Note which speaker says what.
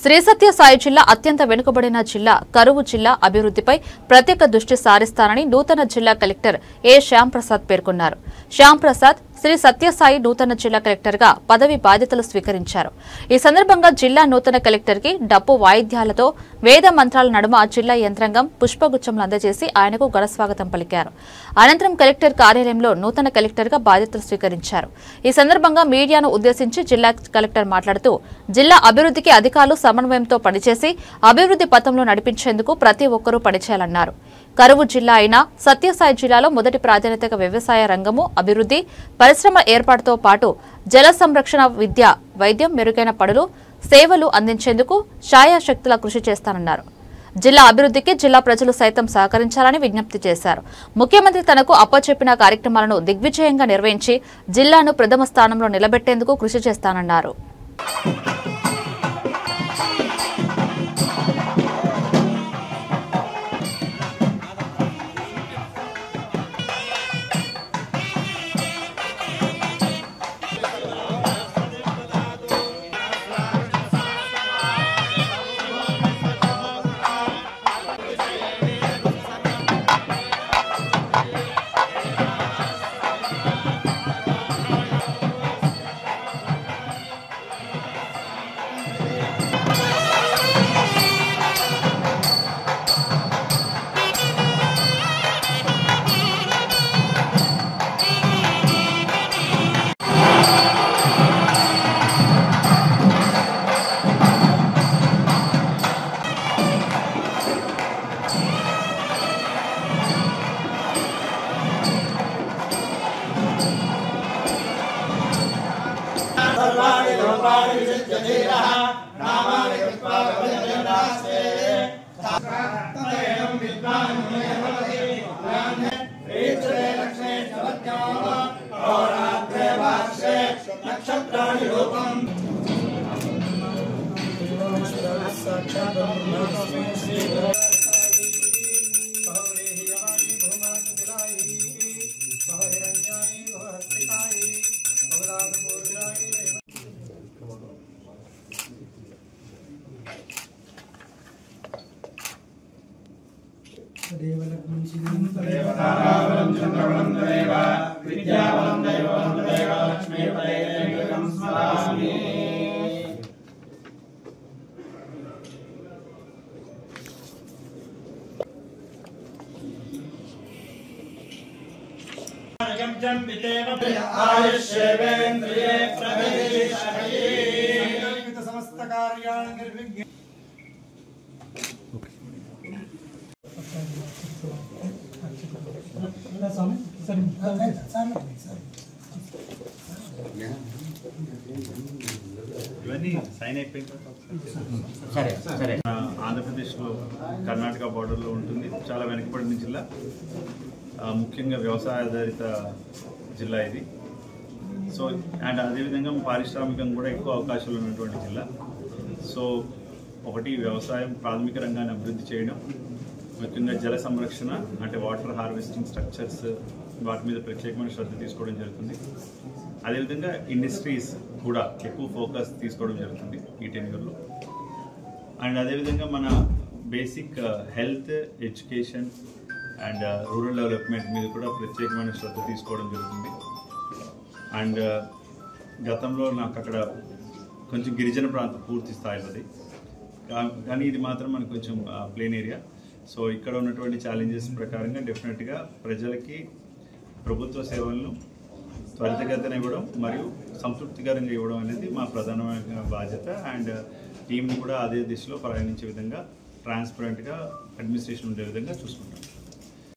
Speaker 1: శ్రీ సత్య సాయి జిల్లా అత్యంత వెనుకబడిన జిల్లా కరువు జిల్లా అభివృద్ధిపై ప్రత్యేక దృష్టి సారిస్తానని నూతన జిల్లా కలెక్టర్ ఏ శ్యామ్ ప్రసాద్ పేర్కొన్నారు. శ్యామ్ ప్రసాద్ శ్రీ సత్య సాయి నూతన జిల్లా కలెక్టర్ గా పదవి బాధ్యతలు స్వీకరించారు. ఈ సందర్భంగా జిల్లా నూతన కలెక్టర్ కి డప్పు వాయిద్యాలతో వేద మంత్రాల నడుమ జిల్లా యంత్రాంగం పుష్పగుచ్చంలు అందజేసి ఆయనకు ఘనస్వాగతం పలికారు. అనంతరం కలెక్టర్ కార్యాలయంలో నూతన కలెక్టర్ గా బాధ్యతలు స్వీకరించారు. ఈ సందర్భంగా మీడియాను ఉద్దేశించి జిల్లా కలెక్టర్ మాట్లాడుతూ జిల్లా అభివృద్ధికి అధికారులు సమన్వయంతో పనిచేసి అభివృద్ధి పథంలో నడిపించేందుకు ప్రతి ఒక్కరూ పనిచేయాలన్నారు. కరువు జిల్లా అయిన సత్యసాయి జిల్లాలో మొదటి ప్రాధాన్యతగా వ్యవసాయ రంగము అభివృద్ధి, పరిశ్రమ ఏర్పాటుతో పాటు జల సంరక్షణ, విద్య, వైద్యం, మెరుగైన పనులు, సేవలు అందించేందుకు శాయశక్తులా కృషి చేస్తానన్నారు. జిల్లా అభివృద్ధికి జిల్లా ప్రజలు సైతం సహకరించాలని విజ్ఞప్తి చేశారు. ముఖ్యమంత్రి తనకు అప్పచెప్పిన కార్యక్రమాలను దిగ్విజయంగా నిర్వహించి జిల్లాను ప్రథమ స్థానంలో నిలబెట్టేందుకు కృషి చేస్తానన్నారు.
Speaker 2: ఆంధ్రప్రదేశ్లో కర్ణాటక బార్డర్లో ఉంటుంది. చాలా వెనుకబడిన జిల్లా, ముఖ్యంగా వ్యవసాయ ఆధారిత జిల్లా ఇది. సో అండ్ అదేవిధంగా పారిశ్రామికంగా కూడా ఎక్కువ అవకాశాలు ఉన్నటువంటి జిల్లా. సో ఒకటి వ్యవసాయం, ప్రాథమిక రంగాన్ని అభివృద్ధి చేయడం, ముఖ్యంగా జల సంరక్షణ అంటే వాటర్ హార్వెస్టింగ్ స్ట్రక్చర్స్, వాటి మీద ప్రత్యేకమైన శ్రద్ధ తీసుకోవడం జరుగుతుంది. అదేవిధంగా ఇండస్ట్రీస్ కూడా ఎక్కువ ఫోకస్ తీసుకోవడం జరుగుతుంది ఈ టెన్యూర్లో. అండ్ అదేవిధంగా మన basic health, education and rural development మీద కూడా ప్రత్యేకమైన శ్రద్ధ తీసుకోవడం జరుగుతుంది. అండ్ గతంలో నాకు అక్కడ కొంచెం గిరిజన ప్రాంతం పూర్తి స్థాయిలోది, కానీ ఇది మాత్రం మనకు కొంచెం ప్లేన్ ఏరియా. సో ఇక్కడ ఉన్నటువంటి ఛాలెంజెస్ ప్రకారంగా డెఫినెట్గా ప్రజలకి ప్రభుత్వ సేవలను త్వరితగతిన ఇవ్వడం మరియు సంతృప్తికరంగా ఇవ్వడం అనేది మా ప్రధానమైన బాధ్యత. అండ్ టీంని కూడా అదే దిశలో ప్రయాణించే విధంగా, ట్రాన్స్పరెంట్గా అడ్మినిస్ట్రేషన్ ఉండే విధంగా చూసుకుంటాం.